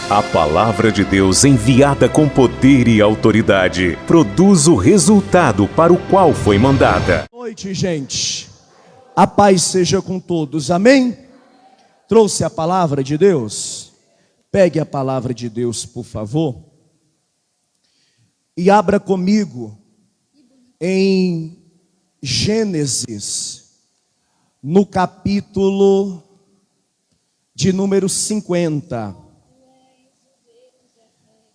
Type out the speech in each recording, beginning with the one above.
A palavra de Deus, enviada com poder e autoridade, produz o resultado para o qual foi mandada. Boa noite, gente. A paz seja com todos. Amém? Trouxe a palavra de Deus? Pegue a palavra de Deus, por favor. E abra comigo em Gênesis, no capítulo de número 50.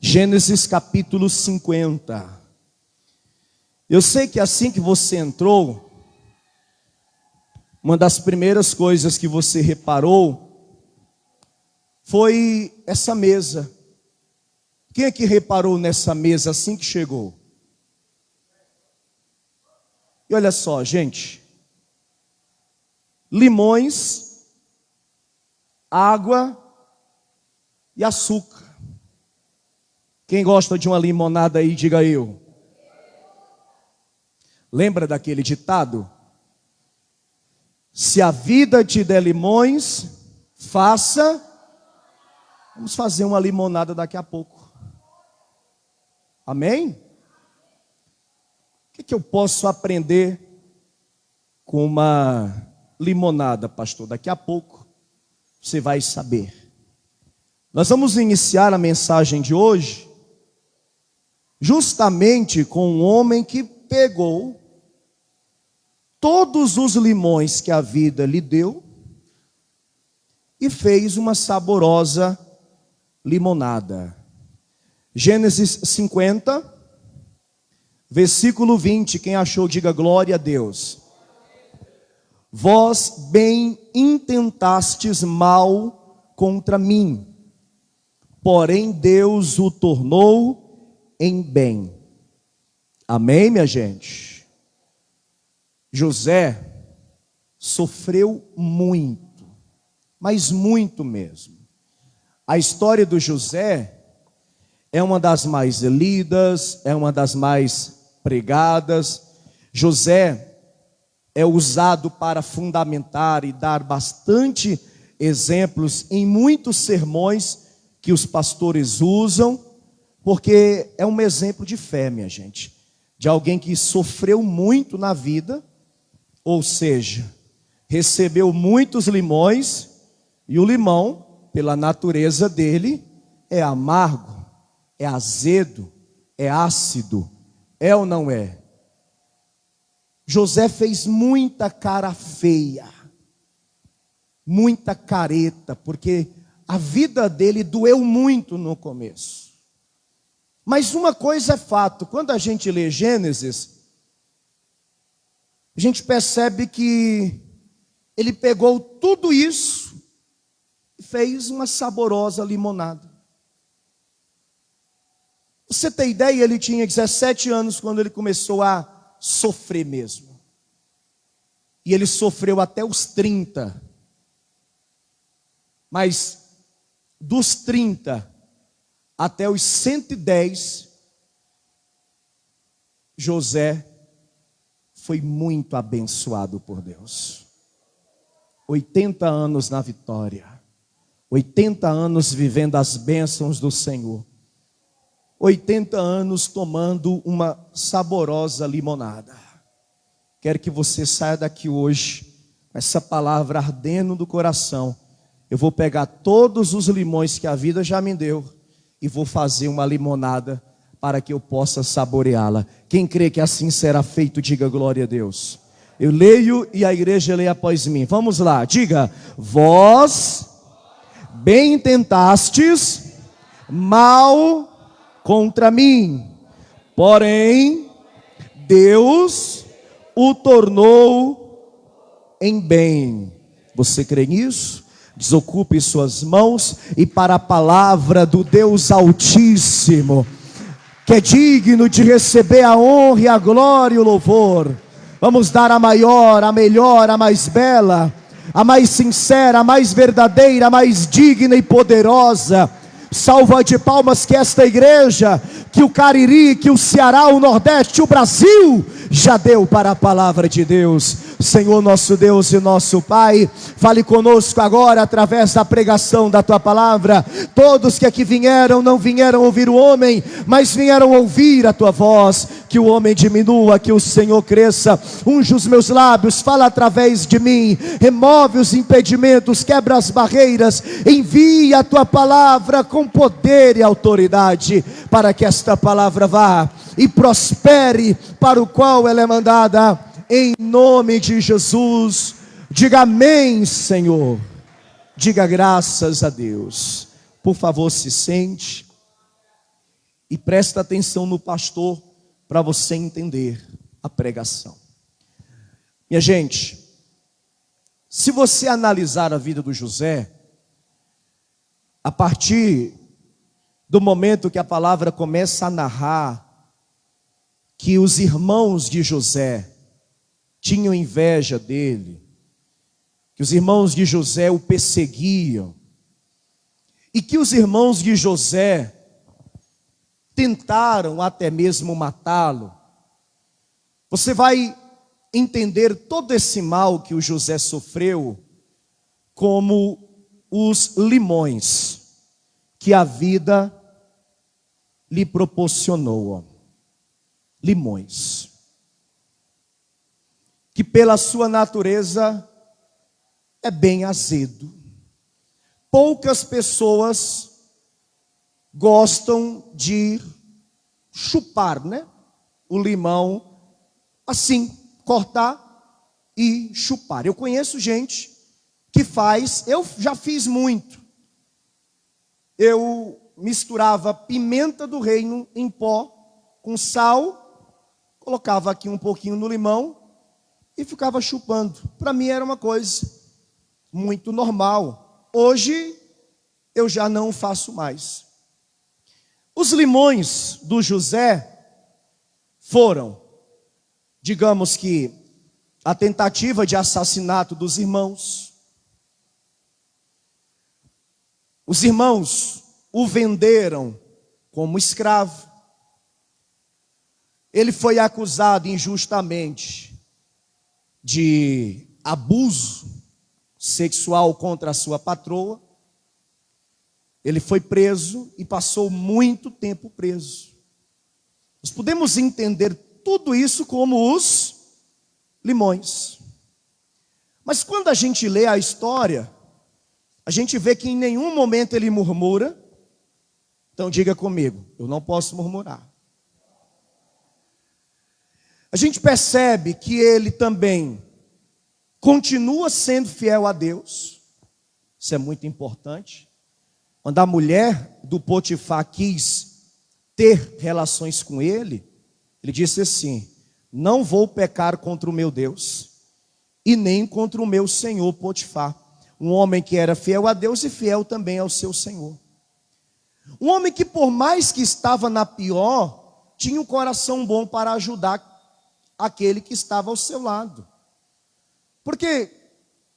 Gênesis capítulo 50. Eu sei que assim que você entrou, uma das primeiras coisas que você reparou foi essa mesa. Quem é que reparou nessa mesa assim que chegou? E olha só, gente. Limões, água e açúcar. Quem gosta de uma limonada aí, diga eu. Lembra daquele ditado? Se a vida te der limões, faça. Vamos fazer uma limonada daqui a pouco. Amém? O que eu posso aprender com uma limonada, pastor? Daqui a pouco você vai saber. Nós vamos iniciar a mensagem de hoje justamente com um homem que pegou todos os limões que a vida lhe deu e fez uma saborosa limonada. Gênesis 50, versículo 20, quem achou, diga glória a Deus. Vós bem intentastes mal contra mim, porém Deus o tornou em bem. Amém, minha gente? José sofreu muito, mas muito mesmo. A história do José é uma das mais lidas, é uma das mais pregadas. José é usado para fundamentar e dar bastante exemplos em muitos sermões que os pastores usam, porque é um exemplo de fé, minha gente, de alguém que sofreu muito na vida, ou seja, recebeu muitos limões, e o limão, pela natureza dele, é amargo, é azedo, é ácido, é ou não é? José fez muita cara feia, muita careta, porque a vida dele doeu muito no começo. Mas uma coisa é fato, quando a gente lê Gênesis, a gente percebe que ele pegou tudo isso e fez uma saborosa limonada. Você tem ideia, ele tinha 17 anos quando ele começou a sofrer mesmo. E ele sofreu até os 30. Mas dos 30 até os 110, José foi muito abençoado por Deus. 80 anos na vitória, 80 anos vivendo as bênçãos do Senhor, 80 anos tomando uma saborosa limonada. Quero que você saia daqui hoje com essa palavra ardendo do coração. Eu vou pegar todos os limões que a vida já me deu e vou fazer uma limonada para que eu possa saboreá-la. Quem crê que assim será feito, diga glória a Deus. Eu leio e a igreja lê após mim. Vamos lá, diga: vós bem intentastes mal contra mim, porém Deus o tornou em bem. Você crê nisso? Desocupe suas mãos e para a palavra do Deus Altíssimo, que é digno de receber a honra e a glória e o louvor. Vamos dar a maior, a melhor, a mais bela, a mais sincera, a mais verdadeira, a mais digna e poderosa salva de palmas que esta igreja, que o Cariri, que o Ceará, o Nordeste, o Brasil Já deu para a palavra de Deus. Senhor nosso Deus e nosso Pai, fale conosco agora através da pregação da tua palavra. Todos que aqui vieram, não vieram ouvir o homem, mas vieram ouvir a tua voz. Que o homem diminua, que o Senhor cresça. Unge os meus lábios, fala através de mim, remove os impedimentos, quebra as barreiras, envia a tua palavra com poder e autoridade, para que esta palavra vá e prospere para o qual ela é mandada, em nome de Jesus. Diga amém, Senhor. Diga graças a Deus. Por favor, se sente e presta atenção no pastor, para você entender a pregação. Minha gente, se você analisar a vida do José, a partir do momento que a palavra começa a narrar que os irmãos de José tinham inveja dele, que os irmãos de José o perseguiam, e que os irmãos de José tentaram até mesmo matá-lo, você vai entender todo esse mal que o José sofreu como os limões que a vida lhe proporcionou. Limões que pela sua natureza é bem azedo. Poucas pessoas gostam de chupar, o limão assim, cortar e chupar. Eu conheço gente que faz, eu já fiz muito. Eu misturava pimenta do reino em pó com sal, colocava aqui um pouquinho no limão e ficava chupando. Para mim era uma coisa muito normal. Hoje eu já não faço mais. Os limões do José foram, digamos que, a tentativa de assassinato dos irmãos. Os irmãos o venderam como escravo. Ele foi acusado injustamente de abuso sexual contra a sua patroa. Ele foi preso e passou muito tempo preso. Nós podemos entender tudo isso como os limões. Mas quando a gente lê a história, a gente vê que em nenhum momento ele murmura. Então diga comigo, eu não posso murmurar. A gente percebe que ele também continua sendo fiel a Deus. Isso é muito importante. Quando a mulher do Potifar quis ter relações com ele, ele disse assim: não vou pecar contra o meu Deus e nem contra o meu senhor Potifar. Um homem que era fiel a Deus e fiel também ao seu senhor. Um homem que, por mais que estava na pior, tinha um coração bom para ajudar aquele que estava ao seu lado. Porque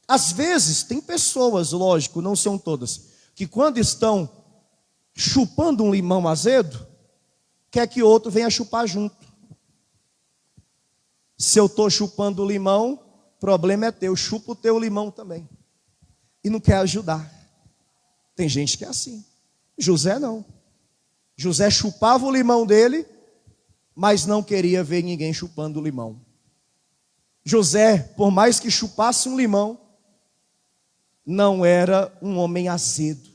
às vezes tem pessoas, lógico, não são todas, que quando estão chupando um limão azedo, quer que outro venha chupar junto. Se eu estou chupando o limão, problema é teu, chupa o teu limão também. E não quer ajudar. Tem gente que é assim. José não. José chupava o limão dele, mas não queria ver ninguém chupando o limão. José, por mais que chupasse um limão, não era um homem azedo.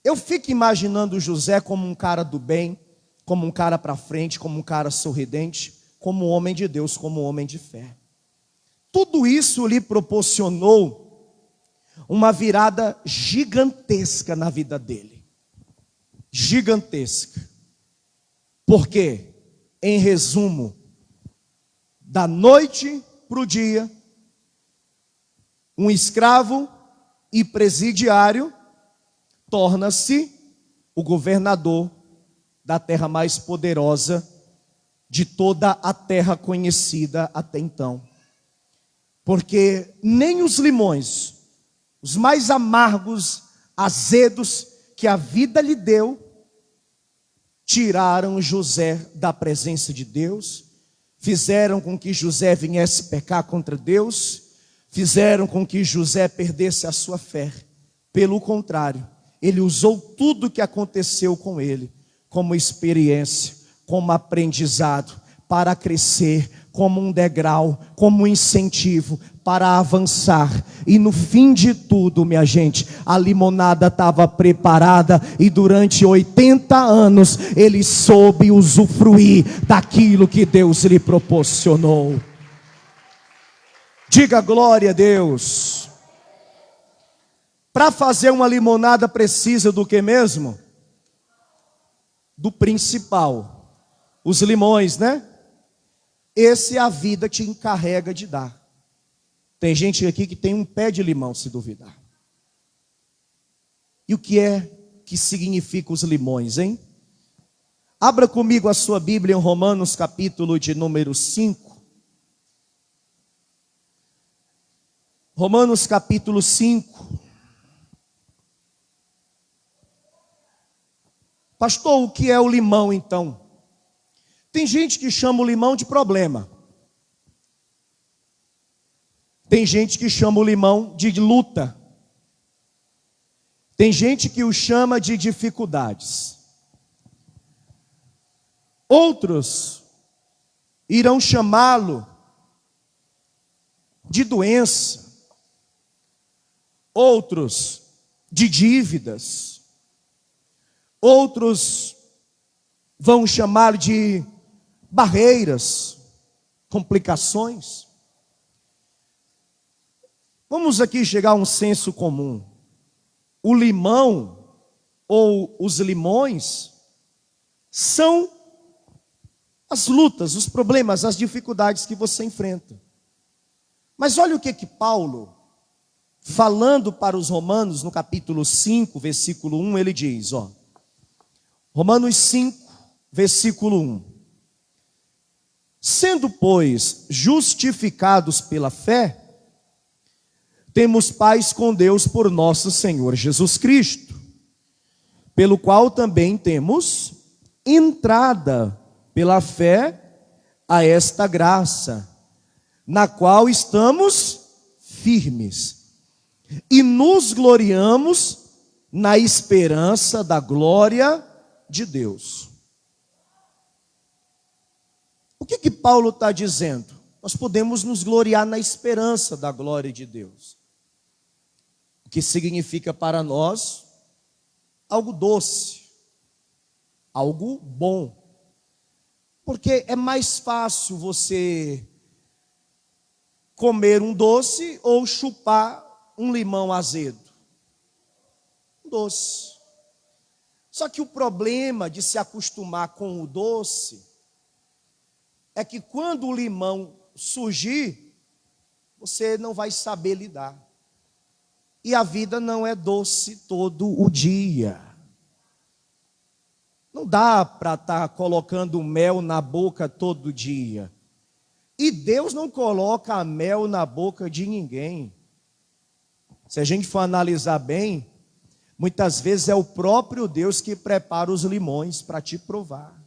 Eu fico imaginando José como um cara do bem, como um cara para frente, como um cara sorridente, como um homem de Deus, como um homem de fé. Tudo isso lhe proporcionou uma virada gigantesca na vida dele. Gigantesca. Porque, em resumo, da noite para o dia, um escravo e presidiário torna-se o governador da terra mais poderosa de toda a terra conhecida até então. Porque nem os limões, os mais amargos, azedos que a vida lhe deu, tiraram José da presença de Deus, fizeram com que José viesse pecar contra Deus, fizeram com que José perdesse a sua fé. Pelo contrário, ele usou tudo o que aconteceu com ele como experiência, como aprendizado, para crescer, como um degrau, como um incentivo para avançar. E no fim de tudo, minha gente, a limonada estava preparada e durante 80 anos ele soube usufruir daquilo que Deus lhe proporcionou. Diga glória a Deus. Para fazer uma limonada precisa do que mesmo? Do principal. Os limões, né? Esse a vida te encarrega de dar. Tem gente aqui que tem um pé de limão, se duvidar. E o que é que significa os limões, hein? Abra comigo a sua Bíblia em Romanos, capítulo de número 5. Romanos, capítulo 5. Pastor, o que é o limão, então? Tem gente que chama o limão de problema. Tem gente que chama o limão de luta. Tem gente que o chama de dificuldades. Outros irão chamá-lo de doença. Outros de dívidas. Outros vão chamá-lo de barreiras, complicações. Vamos aqui chegar a um senso comum. O limão ou os limões são as lutas, os problemas, as dificuldades que você enfrenta. Mas olha o que Paulo, falando para os romanos, no capítulo 5, versículo 1, ele diz, Romanos 5, versículo 1. Sendo, pois, justificados pela fé, temos paz com Deus por nosso Senhor Jesus Cristo, pelo qual também temos entrada pela fé a esta graça, na qual estamos firmes, e nos gloriamos na esperança da glória de Deus. O que Paulo está dizendo? Nós podemos nos gloriar na esperança da glória de Deus. O que significa para nós algo doce, algo bom. Porque é mais fácil você comer um doce ou chupar um limão azedo. Um doce. Só que o problema de se acostumar com o doce é que quando o limão surgir, você não vai saber lidar. E a vida não é doce todo o dia. Não dá para estar colocando mel na boca todo dia. E Deus não coloca mel na boca de ninguém. Se a gente for analisar bem, muitas vezes é o próprio Deus que prepara os limões para te provar.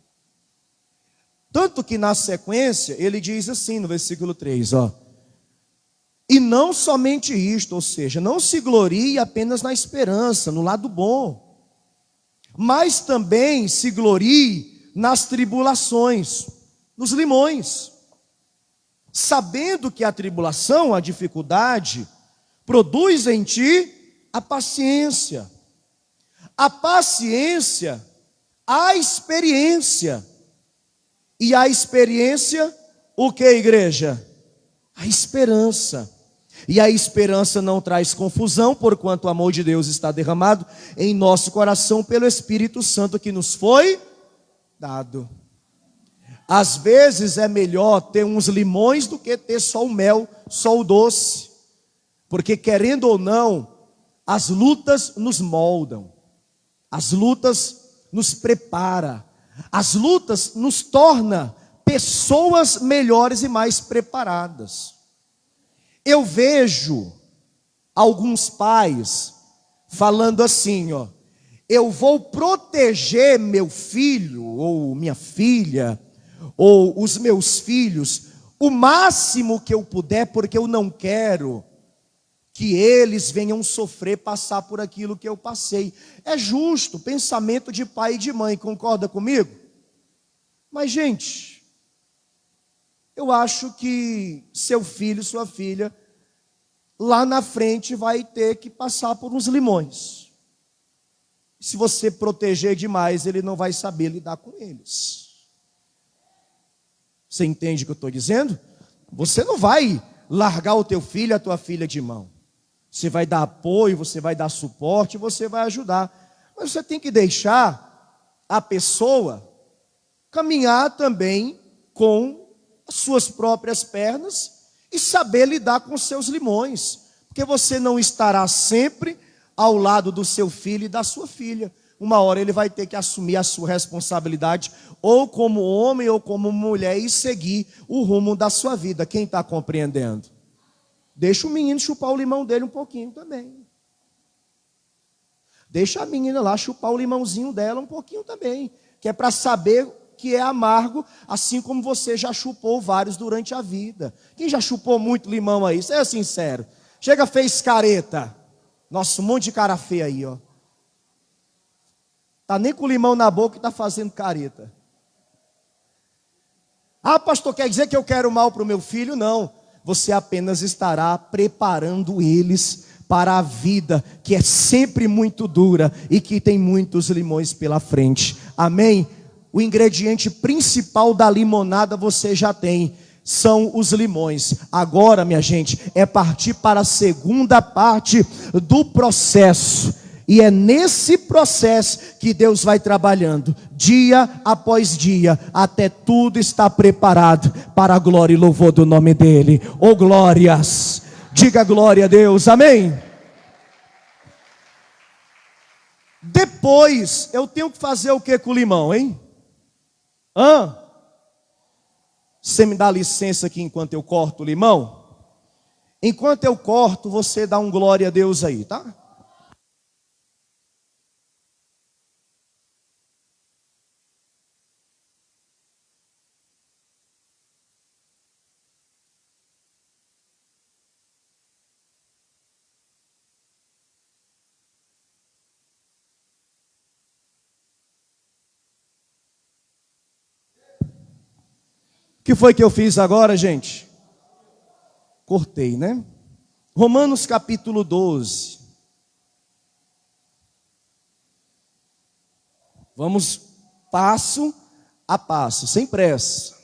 Tanto que na sequência, ele diz assim no versículo 3, e não somente isto, ou seja, não se glorie apenas na esperança, no lado bom, mas também se glorie nas tribulações, nos limões, sabendo que a tribulação, a dificuldade, produz em ti a paciência, a experiência, e a experiência, o que, igreja? A esperança. E a esperança não traz confusão, porquanto o amor de Deus está derramado em nosso coração pelo Espírito Santo que nos foi dado. Às vezes é melhor ter uns limões do que ter só o mel, só o doce. Porque querendo ou não, as lutas nos moldam. As lutas nos preparam. As lutas nos tornam pessoas melhores e mais preparadas. Eu vejo alguns pais falando assim, eu vou proteger meu filho ou minha filha, ou os meus filhos, o máximo que eu puder, porque eu não quero que eles venham sofrer, passar por aquilo que eu passei. É justo, pensamento de pai e de mãe, concorda comigo? Mas, gente, eu acho que seu filho, sua filha, lá na frente vai ter que passar por uns limões. Se você proteger demais, ele não vai saber lidar com eles. Você entende o que eu estou dizendo? Você não vai largar o teu filho, a tua filha de mão. Você vai dar apoio, você vai dar suporte, você vai ajudar. Mas você tem que deixar a pessoa caminhar também com as suas próprias pernas e saber lidar com os seus limões. Porque você não estará sempre ao lado do seu filho e da sua filha. Uma hora ele vai ter que assumir a sua responsabilidade, ou como homem ou como mulher, e seguir o rumo da sua vida. Quem está compreendendo? Deixa o menino chupar o limão dele um pouquinho também. Deixa a menina lá chupar o limãozinho dela um pouquinho também. Que é para saber que é amargo, assim como você já chupou vários durante a vida. Quem já chupou muito limão aí? Seja sincero. Chega, fez careta. Nossa, um monte de cara feia aí, ó. Tá nem com o limão na boca e tá fazendo careta. Ah, pastor, quer dizer que eu quero mal para o meu filho? Não. Você apenas estará preparando eles para a vida, que é sempre muito dura e que tem muitos limões pela frente. Amém? O ingrediente principal da limonada você já tem, são os limões. Agora, minha gente, é partir para a segunda parte do processo. E é nesse processo que Deus vai trabalhando, dia após dia, até tudo estar preparado para a glória e louvor do nome dEle. Oh glórias! Diga glória a Deus, amém? Depois, eu tenho que fazer o que com o limão, hein? Você me dá licença aqui enquanto eu corto o limão? Enquanto eu corto, você dá um glória a Deus aí, tá? O que foi que eu fiz agora, gente? Cortei, né? Romanos capítulo 12. Vamos passo a passo, sem pressa.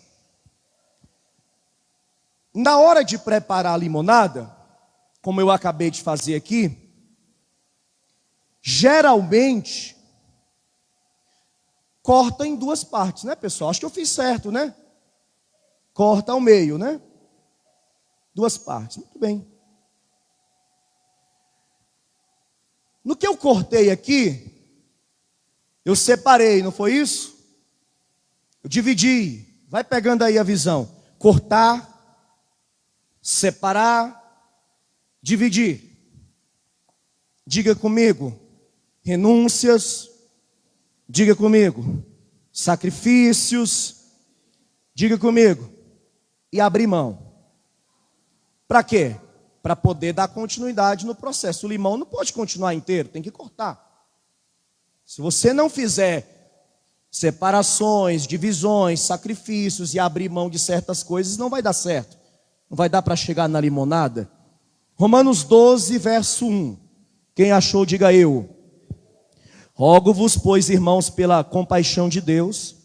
Na hora de preparar a limonada, como eu acabei de fazer aqui, geralmente corta em duas partes, né, pessoal? Acho que eu fiz certo, né? Corta ao meio, né? Duas partes, muito bem. No que eu cortei aqui, eu separei, não foi isso? Eu dividi, vai pegando aí a visão. Cortar, separar, dividir. Diga comigo, renúncias. Diga comigo, sacrifícios. Diga comigo, e abrir mão. Para quê? Para poder dar continuidade no processo. O limão não pode continuar inteiro, tem que cortar. Se você não fizer separações, divisões, sacrifícios e abrir mão de certas coisas, não vai dar certo. Não vai dar para chegar na limonada. Romanos 12, verso 1. Quem achou, diga eu. Rogo-vos, pois, irmãos, pela compaixão de Deus,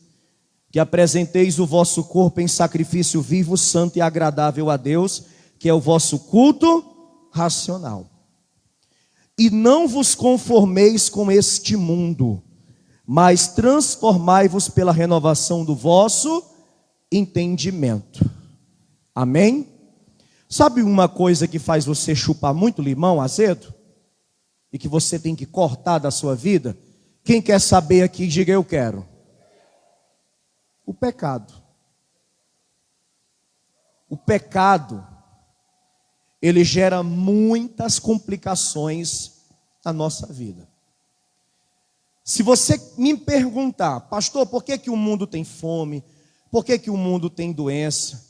que apresenteis o vosso corpo em sacrifício vivo, santo e agradável a Deus, que é o vosso culto racional. E não vos conformeis com este mundo, mas transformai-vos pela renovação do vosso entendimento. Amém? Sabe uma coisa que faz você chupar muito limão azedo? E que você tem que cortar da sua vida? Quem quer saber aqui, diga eu quero. O pecado. O pecado, ele gera muitas complicações na nossa vida. Se você me perguntar, pastor, por que o mundo tem fome? Por que que o mundo tem doença?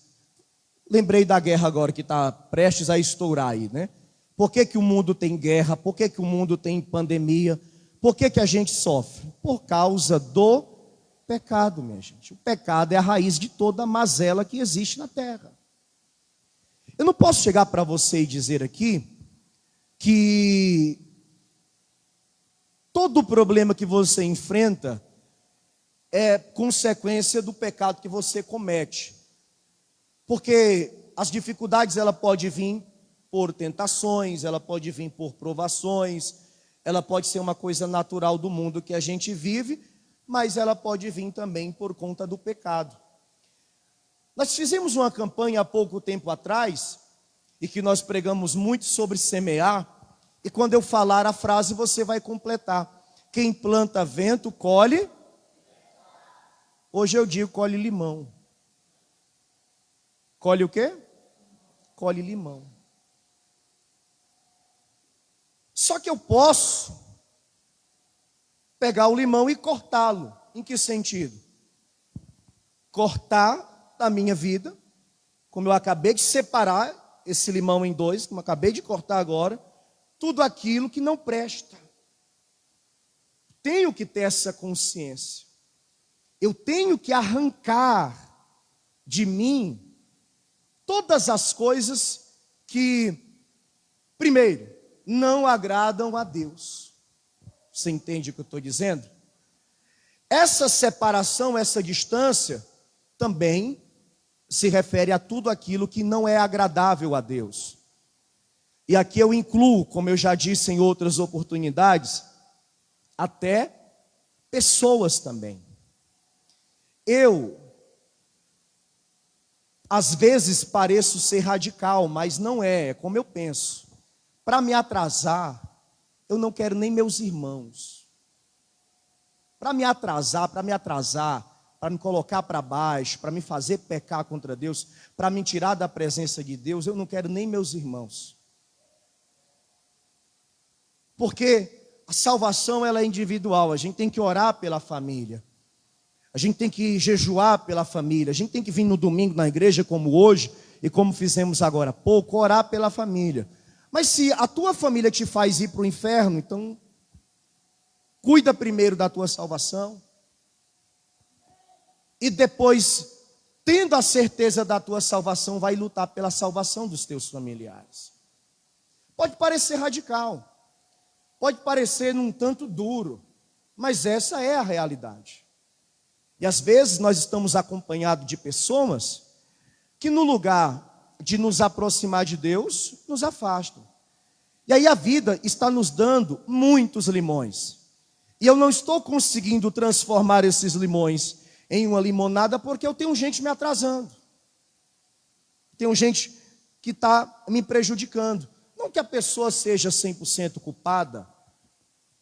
Lembrei da guerra agora que está prestes a estourar aí, né? Por que que o mundo tem guerra? Por que que o mundo tem pandemia? Por que que a gente sofre? Por causa do pecado, minha gente. O pecado é a raiz de toda a mazela que existe na terra. Eu não posso chegar para você e dizer aqui que todo problema que você enfrenta é consequência do pecado que você comete. Porque as dificuldades, ela pode vir por tentações, ela pode vir por provações, ela pode ser uma coisa natural do mundo que a gente vive, mas ela pode vir também por conta do pecado. Nós fizemos uma campanha há pouco tempo atrás, e que nós pregamos muito sobre semear, e quando eu falar a frase você vai completar. Quem planta vento, colhe. Hoje eu digo colhe limão. Colhe o quê? Colhe limão. Só que eu posso pegar o limão e cortá-lo. Em que sentido? Cortar da minha vida, como eu acabei de separar esse limão em dois, como eu acabei de cortar agora, tudo aquilo que não presta. Tenho que ter essa consciência. Eu tenho que arrancar de mim todas as coisas que, primeiro, não agradam a Deus. Você entende o que eu estou dizendo? Essa separação, essa distância, também se refere a tudo aquilo que não é agradável a Deus. E aqui eu incluo, como eu já disse em outras oportunidades, até pessoas também. Eu, às vezes, pareço ser radical, mas não é como eu penso. Para me atrasar, eu não quero nem meus irmãos. Para me atrasar, para me colocar para baixo, para me fazer pecar contra Deus, para me tirar da presença de Deus, eu não quero nem meus irmãos. Porque a salvação, ela é individual, a gente tem que orar pela família. A gente tem que jejuar pela família, a gente tem que vir no domingo na igreja como hoje, e como fizemos agora há pouco, orar pela família. Mas se a tua família te faz ir para o inferno, então cuida primeiro da tua salvação. E depois, tendo a certeza da tua salvação, vai lutar pela salvação dos teus familiares. Pode parecer radical, pode parecer um tanto duro, mas essa é a realidade. E às vezes nós estamos acompanhados de pessoas que no lugar de nos aproximar de Deus, nos afastam. E aí a vida está nos dando muitos limões. E eu não estou conseguindo transformar esses limões em uma limonada porque eu tenho gente me atrasando. Tenho gente que está me prejudicando. Não que a pessoa seja 100% culpada,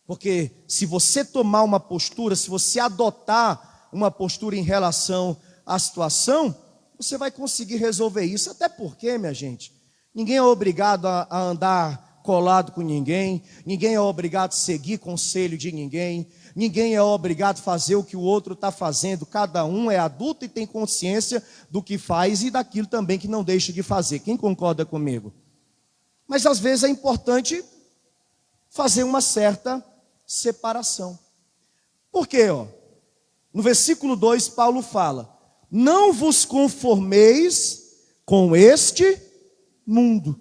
porque se você tomar uma postura, se você adotar uma postura em relação à situação, você vai conseguir resolver isso. Até porque, minha gente, ninguém é obrigado a andar colado com ninguém, ninguém é obrigado a seguir conselho de ninguém, ninguém é obrigado a fazer o que o outro está fazendo. Cada um é adulto e tem consciência do que faz e daquilo também que não deixa de fazer. Quem concorda comigo? Mas às vezes é importante fazer uma certa separação. Por quê? No versículo 2, Paulo fala: não vos conformeis com este mundo.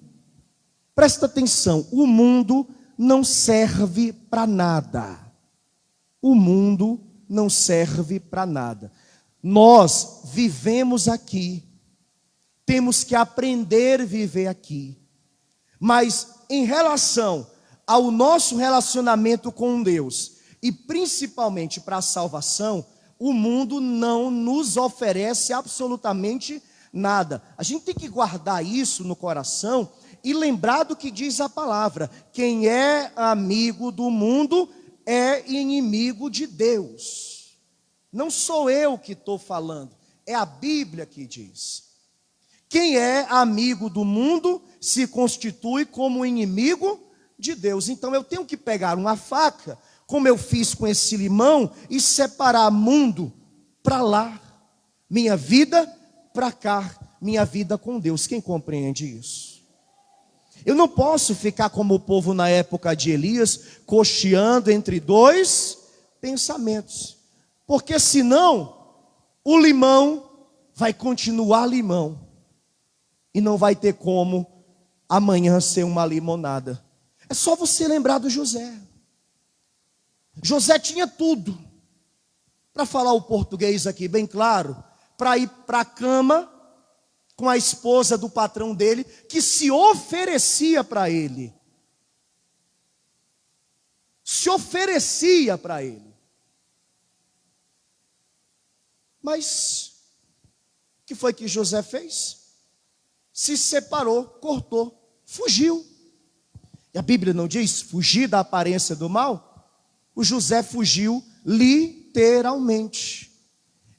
Presta atenção, o mundo não serve para nada. O mundo não serve para nada. Nós vivemos aqui, temos que aprender a viver aqui. Mas em relação ao nosso relacionamento com Deus, e principalmente para a salvação, o mundo não nos oferece absolutamente nada. A gente tem que guardar isso no coração e lembrar do que diz a palavra: quem é amigo do mundo é inimigo de Deus. Não sou eu que estou falando, é a Bíblia que diz. Quem é amigo do mundo se constitui como inimigo de Deus. Então eu tenho que pegar uma faca, como eu fiz com esse limão, e separar mundo para lá. minha vida para cá, minha vida com Deus. Quem compreende isso? Eu não posso ficar como o povo na época de Elias, cocheando entre dois pensamentos, porque senão o limão vai continuar limão e não vai ter como amanhã ser uma limonada. É só você lembrar do José. José tinha tudo, para falar o português aqui bem claro, para ir para a cama com a esposa do patrão dele, que se oferecia para ele. Se oferecia para ele. Mas o que foi que José fez? Se separou, cortou, fugiu. E a Bíblia não diz fugir da aparência do mal? O José fugiu literalmente.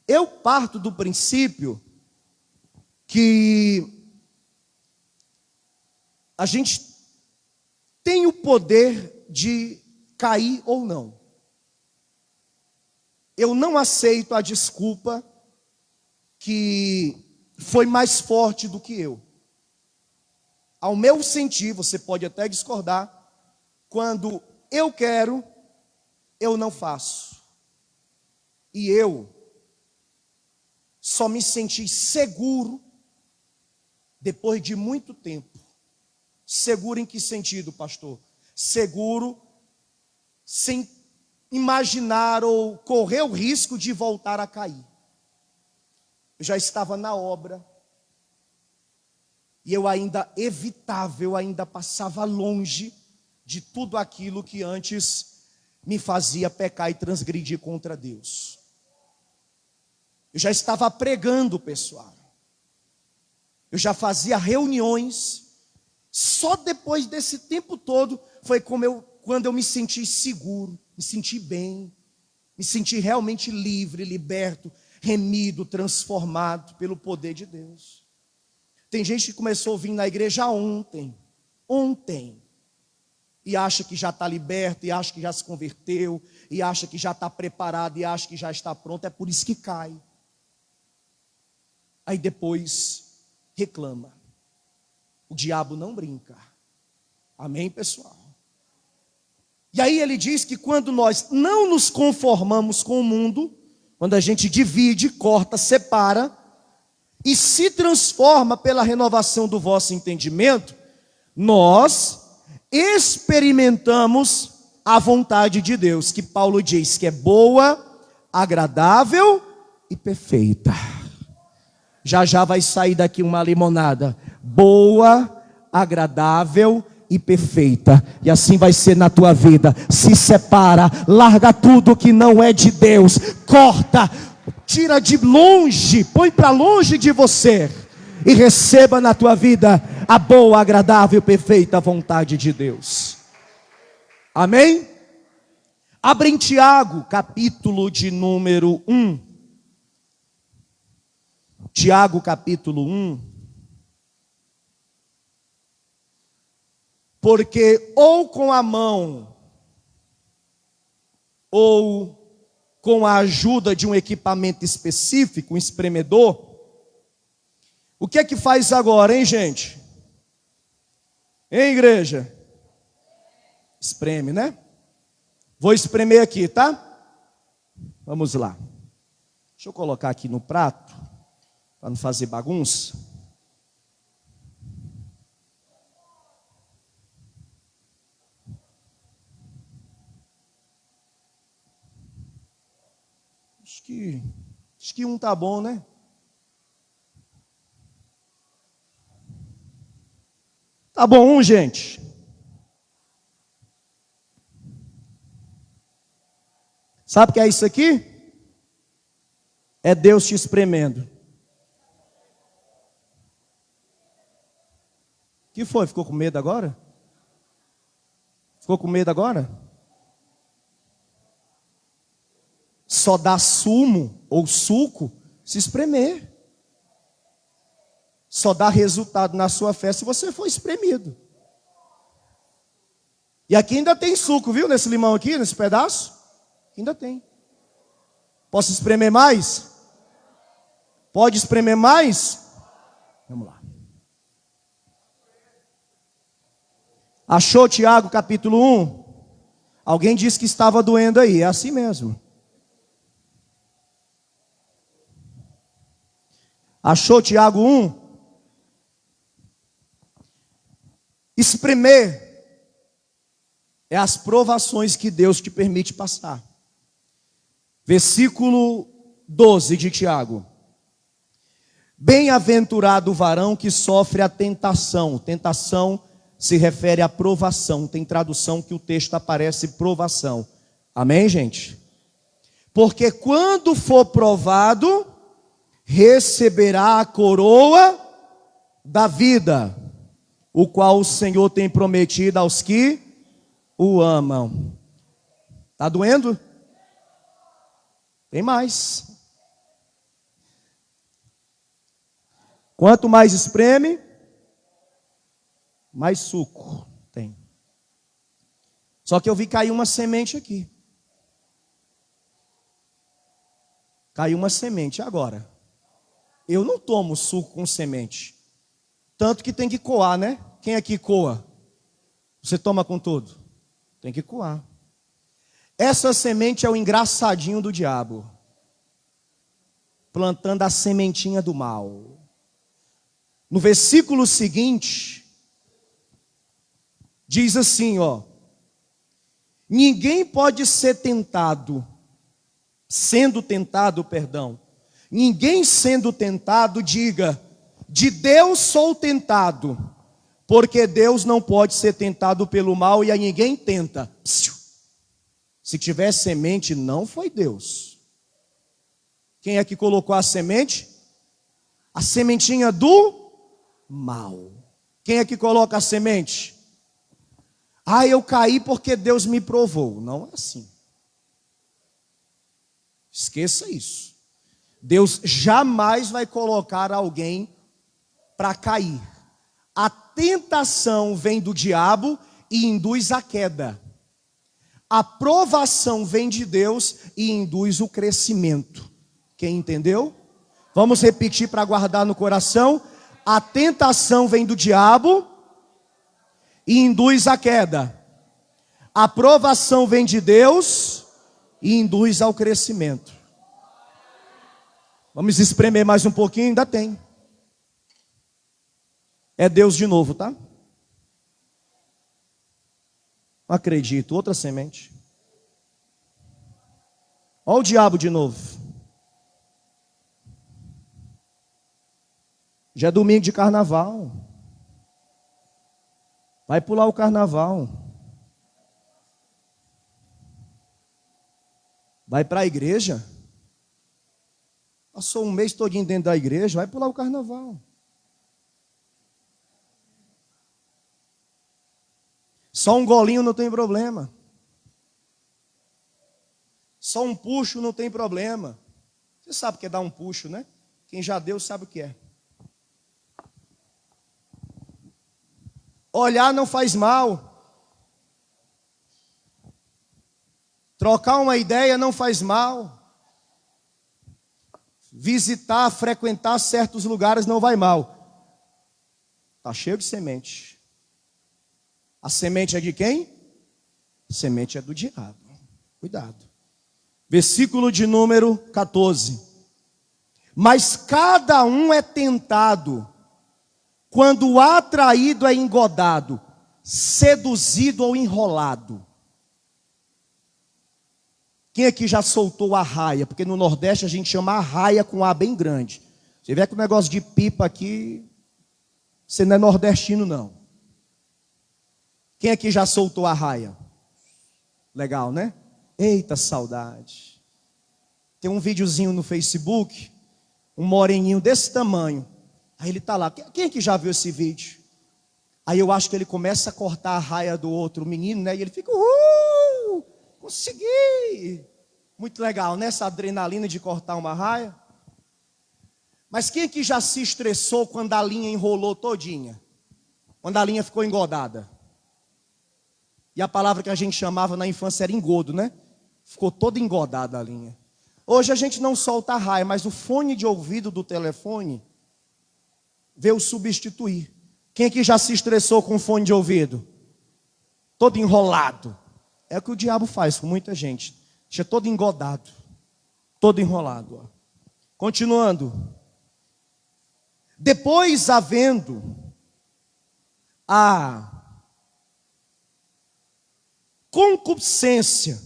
Eu parto do princípio que a gente tem o poder de cair ou não. Eu não aceito a desculpa que foi mais forte do que eu. Ao meu sentir, você pode até discordar, quando eu quero, eu não faço. E eu só me senti seguro depois de muito tempo. Seguro em que sentido, pastor? Seguro sem imaginar ou correr o risco de voltar a cair. Eu já estava na obra e eu ainda evitava, eu ainda passava longe de tudo aquilo que antes me fazia pecar e transgredir contra Deus. Eu já estava pregando, pessoal. Eu já fazia reuniões. Só depois desse tempo todo foi quando eu me senti seguro, me senti bem, me senti realmente livre, liberto, remido, transformado pelo poder de Deus. Tem gente que começou a vir na igreja ontem, e acha que já está liberto, e acha que já se converteu, e acha que já está preparado, e acha que já está pronto. É por isso que cai. Aí depois reclama. O diabo não brinca. Amém, pessoal? E aí ele diz que quando nós não nos conformamos com o mundo, quando a gente divide, corta, separa, e se transforma pela renovação do vosso entendimento, nós experimentamos a vontade de Deus, que Paulo diz que é boa, agradável e perfeita. Já já vai sair daqui uma limonada. Boa, agradável e perfeita. E assim vai ser na tua vida. Se separa, larga tudo que não é de Deus. Corta, tira de longe, põe para longe de você. E receba na tua vida a boa, agradável e perfeita vontade de Deus. Amém? Abre em Tiago, capítulo de número 1. Tiago capítulo 1, porque ou com a mão, ou com a ajuda de um equipamento específico, um espremedor, o que é que faz agora, hein, gente? Hein, igreja? Espreme, né? Vou espremer aqui, tá? Vamos lá. Deixa eu colocar aqui no prato, para não fazer bagunça. Acho que um tá bom, né? Tá bom, gente? Sabe o que é isso aqui? É Deus te espremendo. O que foi? Ficou com medo agora? Ficou com medo agora? Só dá sumo ou suco se espremer. Só dá resultado na sua fé se você for espremido. E aqui ainda tem suco, viu? Nesse limão aqui, nesse pedaço. Ainda tem. Posso espremer mais? Pode espremer mais? Vamos lá. Achou Tiago capítulo 1? Alguém disse que estava doendo aí, é assim mesmo. Achou Tiago 1? Espremer é as provações que Deus te permite passar. Versículo 12 de Tiago. Bem-aventurado o varão que sofre a tentação. Tentação se refere à provação. Tem tradução que o texto aparece provação. Amém, gente? Porque quando for provado, receberá a coroa da vida, o qual o Senhor tem prometido aos que o amam. Está doendo? Tem mais. Quanto mais espreme, mais suco tem. Só que eu vi cair uma semente aqui. Caiu uma semente agora. Eu não tomo suco com semente. Tanto que tem que coar, né? Quem aqui coa? Você toma com tudo? Tem que coar. Essa semente é o engraçadinho do diabo. Plantando a sementinha do mal. No versículo seguinte, diz assim, ó. Ninguém pode ser tentado, ninguém sendo tentado diga, de Deus sou tentado, porque Deus não pode ser tentado pelo mal e a ninguém tenta. Se tiver semente, não foi Deus. Quem é que colocou a semente? A sementinha do mal. Quem é que coloca a semente? Ah, eu caí porque Deus me provou. Não é assim. Esqueça isso. Deus jamais vai colocar alguém para cair. A tentação vem do diabo e induz a queda. A provação vem de Deus e induz o crescimento. Quem entendeu? Vamos repetir para guardar no coração. A tentação vem do diabo e induz a queda. A provação vem de Deus e induz ao crescimento. Vamos espremer mais um pouquinho, ainda tem. É Deus de novo, tá? Não acredito, outra semente. Olha o diabo de novo. Já é domingo de carnaval. Vai pular o carnaval. Vai para a igreja. Passou um mês todinho dentro da igreja. Vai pular o carnaval. Só um golinho não tem problema. Só um puxo não tem problema. Você sabe o que é dar um puxo, né? Quem já deu sabe o que é. Olhar não faz mal. Trocar uma ideia não faz mal. Visitar, frequentar certos lugares não vai mal. Está cheio de semente. A semente é de quem? A semente é do diabo. Cuidado. Versículo de número 14. Mas cada um é tentado quando atraído é engodado, seduzido ou enrolado. Quem aqui já soltou a raia? Porque no Nordeste a gente chama a raia com A bem grande. Você vê que o negócio de pipa aqui, você não é nordestino não. Quem aqui já soltou a raia? Legal, né? Eita saudade. Tem um videozinho no Facebook, um moreninho desse tamanho. Aí ele está lá. Quem é que já viu esse vídeo? Aí eu acho que ele começa a cortar a raia do outro menino, né? E ele fica, consegui! Muito legal, né? Essa adrenalina de cortar uma raia. Mas quem é que já se estressou quando a linha enrolou todinha? Quando a linha ficou engodada? E a palavra que a gente chamava na infância era engodo, né? Ficou toda engodada a linha. Hoje a gente não solta a raia, mas o fone de ouvido do telefone veio substituir. Quem aqui já se estressou com o fone de ouvido? Todo enrolado. É o que o diabo faz com muita gente. Deixa todo engodado, todo enrolado. Ó. Continuando. Depois, havendo a concupiscência,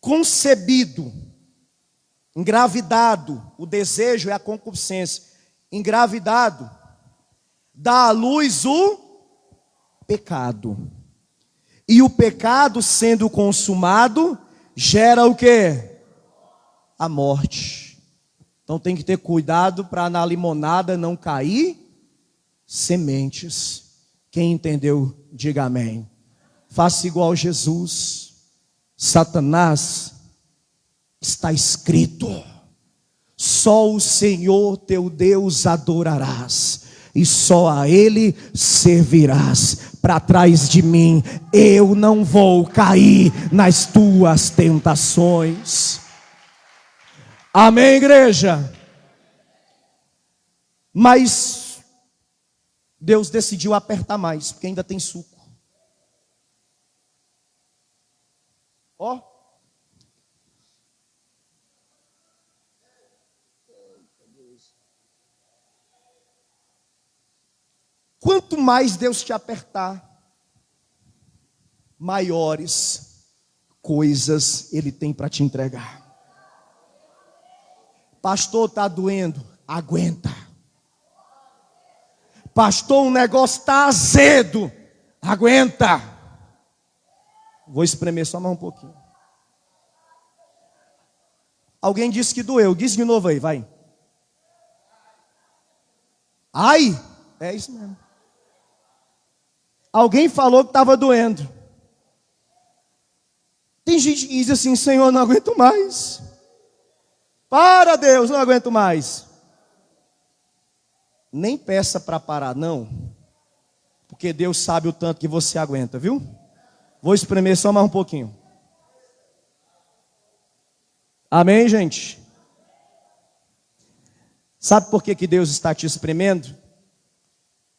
concebido, engravidado, o desejo é a concupiscência, engravidado, dá à luz o pecado. E o pecado, sendo consumado, gera o quê? A morte. Então tem que ter cuidado para na limonada não cair sementes. Quem entendeu, diga amém. Faça igual a Jesus. Satanás, está escrito: só o Senhor teu Deus adorarás, e só a Ele servirás. Para trás de mim, eu não vou cair nas tuas tentações. Amém, igreja? Mas Deus decidiu apertar mais, porque ainda tem suco. Ó. Quanto mais Deus te apertar, maiores coisas Ele tem para te entregar. Pastor, está doendo, aguenta. Pastor, o negócio está azedo, aguenta. Vou espremer só mais um pouquinho. Alguém disse que doeu, diz de novo aí, vai. Ai, é isso mesmo. Alguém falou que estava doendo. Tem gente que diz assim: Senhor, não aguento mais. Para, Deus, não aguento mais. Nem peça para parar, não. Porque Deus sabe o tanto que você aguenta, viu? Vou espremer só mais um pouquinho. Amém, gente? Sabe por que Deus está te espremendo?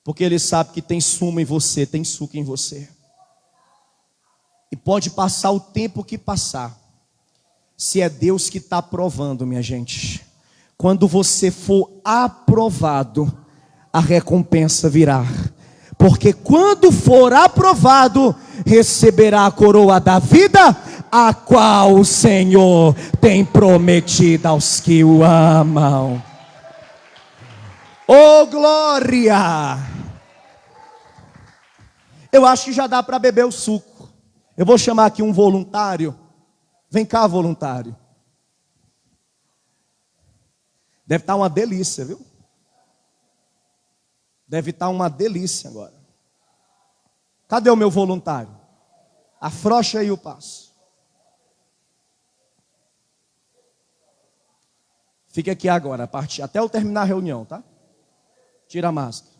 Porque Ele sabe que tem sumo em você, tem suco em você. E pode passar o tempo que passar. Se é Deus que está aprovando, minha gente. Quando você for aprovado, a recompensa virá. Porque quando for aprovado, receberá a coroa da vida, a qual o Senhor tem prometido aos que o amam. Oh, glória! Eu acho que já dá para beber o suco. Eu vou chamar aqui um voluntário. Vem cá, voluntário. Deve estar uma delícia, viu? Deve estar uma delícia agora. Cadê o meu voluntário? Afrouxa aí o passo. Fica aqui agora, a partir, até eu terminar a reunião, tá? Tira a máscara.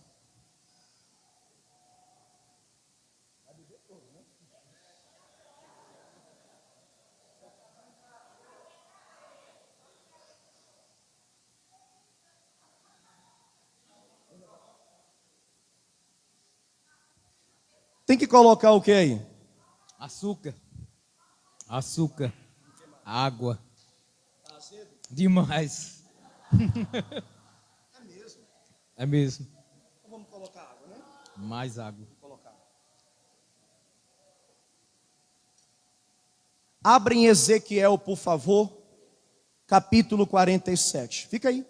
Tem que colocar o que aí? Açúcar. Açúcar. Água. Demais. É mesmo. É mesmo. Então vamos colocar água, né? Mais água. Vou colocar. Abre em Ezequiel, por favor, capítulo 47. Fica aí.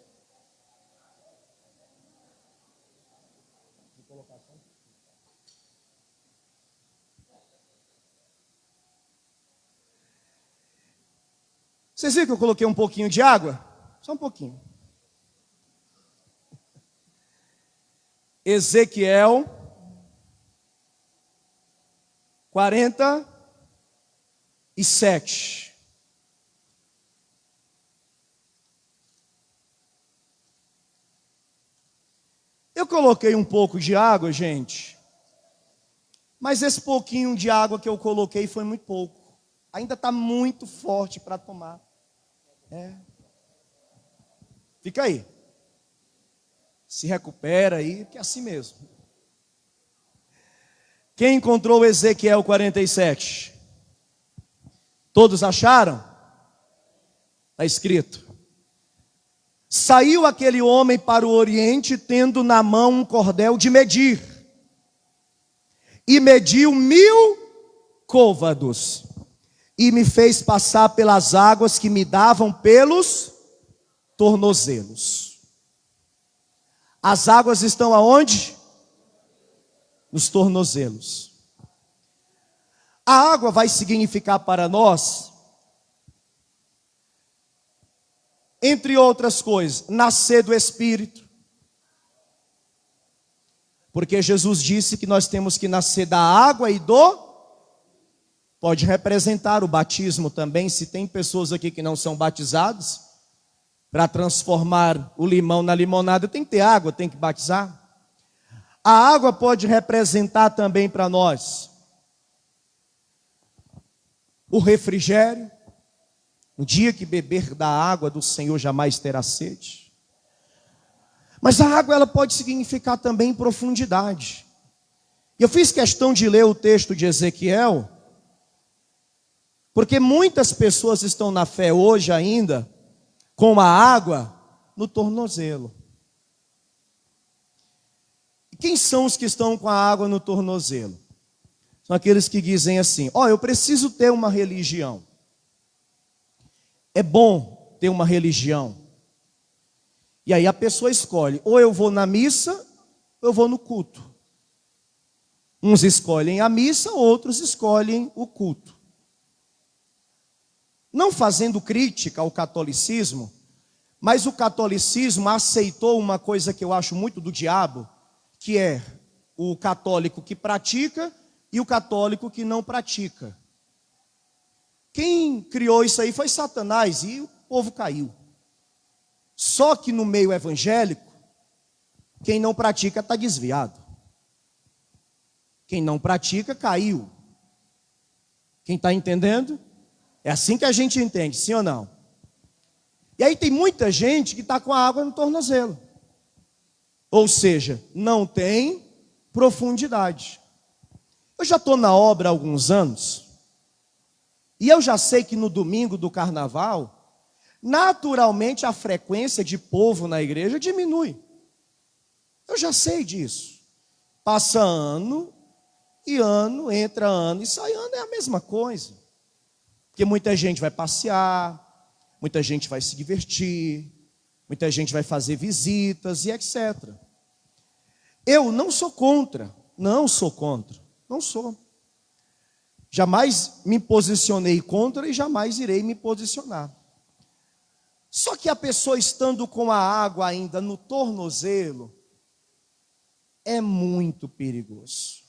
Vocês viram que eu coloquei um pouquinho de água? Só um pouquinho. Ezequiel 47. Eu coloquei um pouco de água, gente. Mas esse pouquinho de água que eu coloquei foi muito pouco. Ainda está muito forte para tomar. Fica aí. Se recupera aí, que é assim mesmo. Quem encontrou Ezequiel 47? Todos acharam? Está escrito. Saiu aquele homem para o oriente, tendo na mão um cordel de medir. E mediu 1000 côvados. E me fez passar pelas águas que me davam pelos tornozelos. As águas estão aonde? Nos tornozelos. A água vai significar para nós, entre outras coisas, nascer do Espírito. Porque Jesus disse que nós temos que nascer da água e do... Pode representar o batismo também, se tem pessoas aqui que não são batizadas, para transformar o limão na limonada, tem que ter água, tem que batizar. A água pode representar também para nós o refrigério. No dia que beber da água do Senhor jamais terá sede. Mas a água ela pode significar também profundidade. E eu fiz questão de ler o texto de Ezequiel, porque muitas pessoas estão na fé hoje ainda com a água no tornozelo. E quem são os que estão com a água no tornozelo? São aqueles que dizem assim: eu preciso ter uma religião. É bom ter uma religião. E aí a pessoa escolhe, ou eu vou na missa, ou eu vou no culto. Uns escolhem a missa, outros escolhem o culto. Não fazendo crítica ao catolicismo, mas o catolicismo aceitou uma coisa que eu acho muito do diabo, que é o católico que pratica e o católico que não pratica. Quem criou isso aí foi Satanás e o povo caiu. Só que no meio evangélico, quem não pratica está desviado. Quem não pratica caiu. Quem está entendendo? É assim que a gente entende, sim ou não? E aí tem muita gente que está com a água no tornozelo. Ou seja, não tem profundidade. Eu já estou na obra há alguns anos. E eu já sei que no domingo do carnaval, naturalmente a frequência de povo na igreja diminui. Eu já sei disso. Passa ano e ano, entra ano e sai ano, é a mesma coisa. Porque muita gente vai passear, muita gente vai se divertir, muita gente vai fazer visitas e etc. Eu não sou contra, não sou. Jamais me posicionei contra e jamais irei me posicionar. Só que a pessoa estando com a água ainda no tornozelo, é muito perigoso.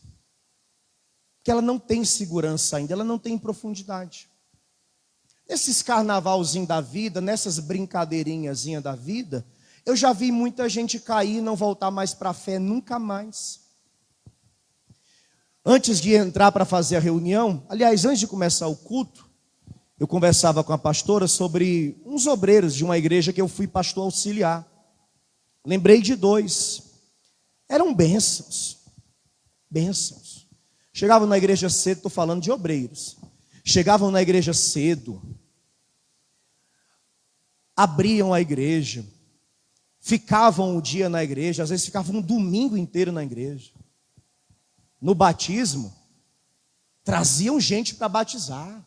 Porque ela não tem segurança ainda, ela não tem profundidade. Nesses carnavalzinhos da vida, nessas brincadeirinhazinhas da vida, eu já vi muita gente cair e não voltar mais para a fé nunca mais. Antes de entrar para fazer a reunião, aliás, antes de começar o culto, eu conversava com a pastora sobre uns obreiros de uma igreja que eu fui pastor auxiliar. Lembrei de 2. Eram bênçãos. Chegavam na igreja cedo, estou falando de obreiros. Chegavam na igreja cedo, abriam a igreja, ficavam o dia na igreja, às vezes ficavam um domingo inteiro na igreja. No batismo, traziam gente para batizar.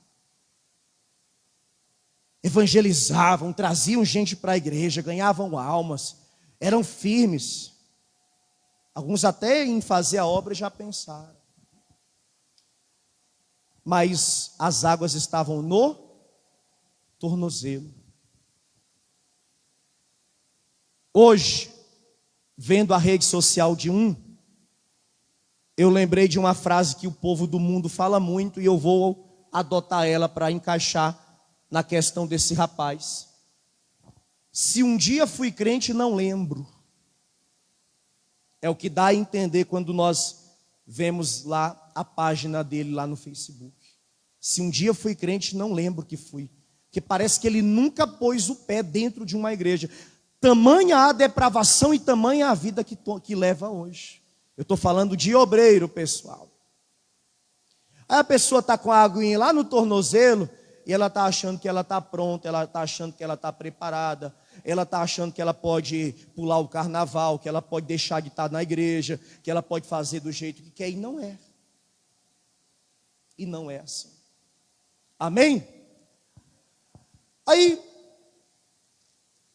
Evangelizavam, traziam gente para a igreja, ganhavam almas, eram firmes. Alguns até em fazer a obra já pensaram. Mas as águas estavam no tornozelo. Hoje, vendo a rede social de eu lembrei de uma frase que o povo do mundo fala muito e eu vou adotar ela para encaixar na questão desse rapaz. Se um dia fui crente, não lembro. É o que dá a entender quando nós vemos lá a página dele lá no Facebook. Se um dia fui crente, não lembro que fui. que parece que ele nunca pôs o pé dentro de uma igreja. Tamanha a depravação e tamanha a vida que leva hoje. Eu estou falando de obreiro, pessoal. Aí a pessoa está com a aguinha lá no tornozelo e ela está achando que ela está pronta, ela está achando que ela está preparada, ela está achando que ela pode pular o carnaval, que ela pode deixar de estar na igreja, que ela pode fazer do jeito que quer, e não é. E não é assim. Amém? Aí,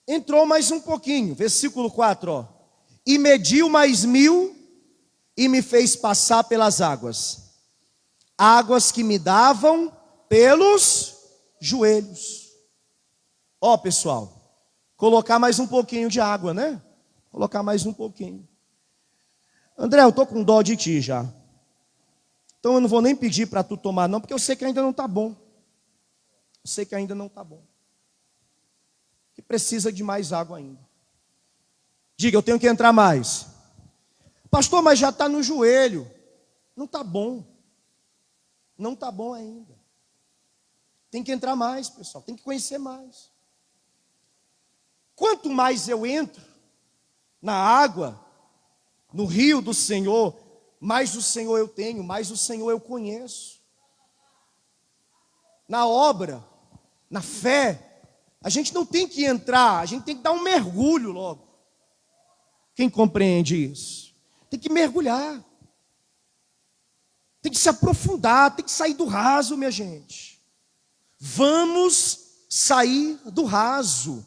entrou mais um pouquinho, versículo 4, ó. E mediu mais 1000 e me fez passar pelas águas. Águas que me davam pelos joelhos. Ó, pessoal, colocar mais um pouquinho de água, né? Colocar mais um pouquinho. André, eu estou com dó de ti já. Então eu não vou nem pedir para tu tomar não, porque eu sei que ainda não está bom. Eu sei que ainda não está bom. Que precisa de mais água ainda. Diga, eu tenho que entrar mais. Pastor, mas já está no joelho. Não está bom. Não está bom ainda. Tem que entrar mais, pessoal. Tem que conhecer mais. Quanto mais eu entro na água, no rio do Senhor, mais o Senhor eu tenho, mais o Senhor eu conheço. Na obra, na fé, a gente não tem que entrar, a gente tem que dar um mergulho logo. Quem compreende isso? Tem que mergulhar. Tem que se aprofundar, tem que sair do raso, minha gente. Vamos sair do raso.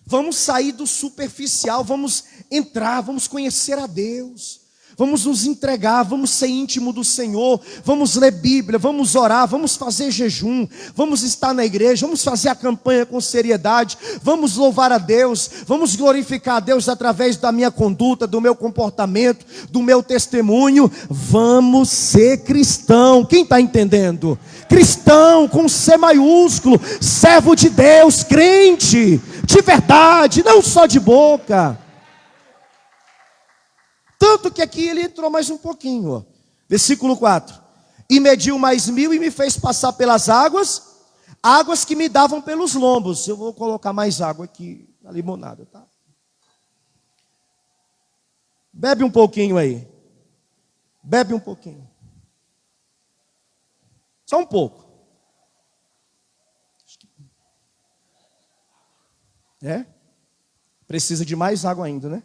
Vamos sair do superficial, vamos entrar, vamos conhecer a Deus. Vamos nos entregar, vamos ser íntimo do Senhor, vamos ler Bíblia, vamos orar, vamos fazer jejum, vamos estar na igreja, vamos fazer a campanha com seriedade, vamos louvar a Deus, vamos glorificar a Deus através da minha conduta, do meu comportamento, do meu testemunho. Vamos ser cristão. Quem está entendendo? Cristão com C maiúsculo, servo de Deus, crente, de verdade, não só de boca. Tanto que aqui ele entrou mais um pouquinho, ó. Versículo 4. E mediu mais 1000 e me fez passar pelas águas, águas que me davam pelos lombos. Eu vou colocar mais água aqui na limonada, tá? Bebe um pouquinho aí. Bebe um pouquinho. Só um pouco. É? Precisa de mais água ainda, né?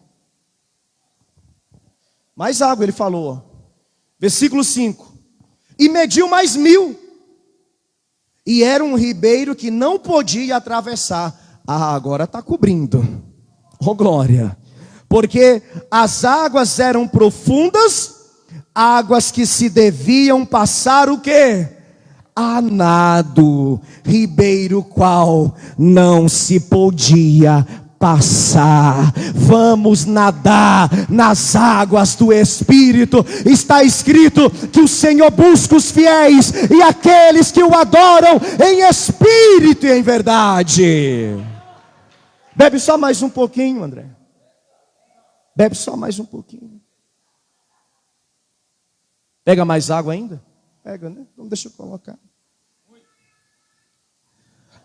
Mais água, ele falou. Versículo 5. E mediu mais 1000. E era um ribeiro que não podia atravessar. Ah, agora está cobrindo. Oh, glória. Porque as águas eram profundas, águas que se deviam passar o quê? A nado. Ribeiro qual não se podia passar. Vamos nadar nas águas do Espírito. Está escrito que o Senhor busca os fiéis e aqueles que o adoram em espírito e em verdade. Bebe só mais um pouquinho, André. Bebe só mais um pouquinho. Pega mais água ainda? Pega, né? Então deixa eu colocar.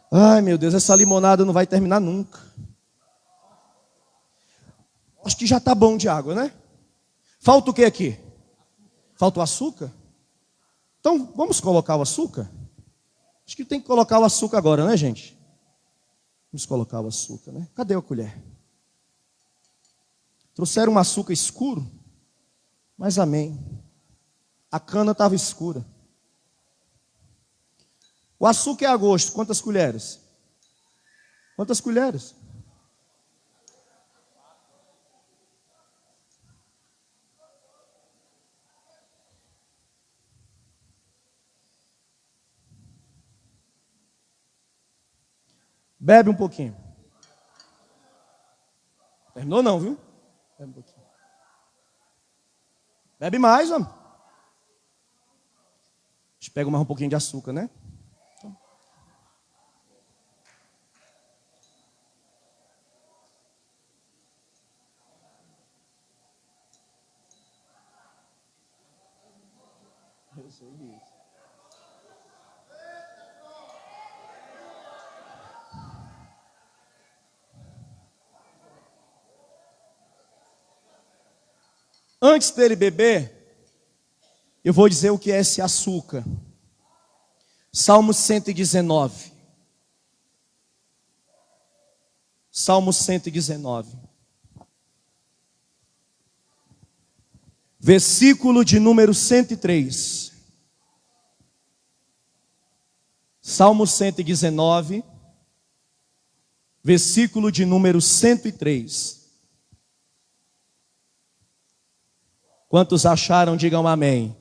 Ai, meu Deus, essa limonada não vai terminar nunca. Acho que já está bom de água, né? Falta o que aqui? Falta o açúcar? Então, vamos colocar o açúcar? Acho que tem que colocar o açúcar agora, né, gente? Vamos colocar o açúcar, né? Cadê a colher? Trouxeram um açúcar escuro? Mas amém. A cana estava escura. O açúcar é a gosto. Quantas colheres? Quantas colheres? Bebe um pouquinho. Terminou não, viu? Bebe um pouquinho. Bebe mais, homem. A gente pega mais um pouquinho de açúcar, né? Antes dele beber, eu vou dizer o que é esse açúcar. Salmo 119. Salmo 119. Versículo de número 103. Salmo 119, versículo de número 103. Quantos acharam, digam amém.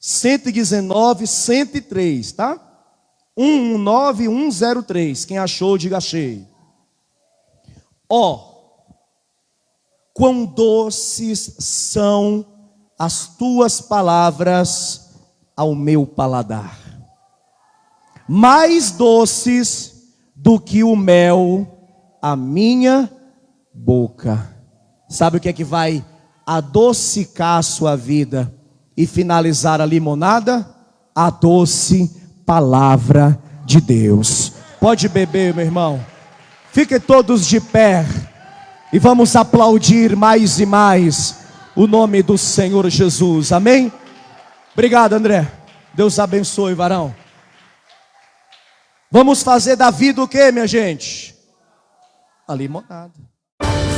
119, 103, tá? 119, 103. Quem achou, diga achei. Ó, quão doces são as tuas palavras ao meu paladar, mais doces do que o mel à minha boca. Sabe o que é que vai adocicar a sua vida e finalizar a limonada? A doce palavra de Deus. Pode beber, meu irmão. Fiquem todos de pé e vamos aplaudir mais e mais o nome do Senhor Jesus. Amém? Obrigado, André. Deus abençoe, varão. Vamos fazer da vida o que, minha gente? A limonada.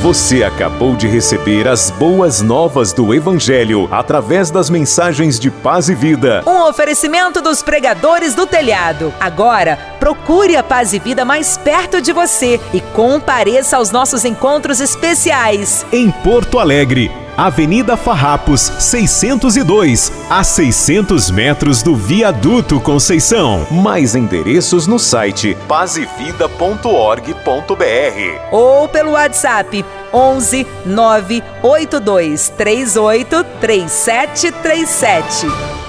Você acabou de receber as boas novas do Evangelho através das mensagens de paz e vida. Um oferecimento dos pregadores do telhado. Agora, procure a Paz e Vida mais perto de você e compareça aos nossos encontros especiais. Em Porto Alegre, Avenida Farrapos, 602, a 600 metros do Viaduto Conceição. Mais endereços no site pazevida.org.br ou pelo WhatsApp 11 982 38 3737.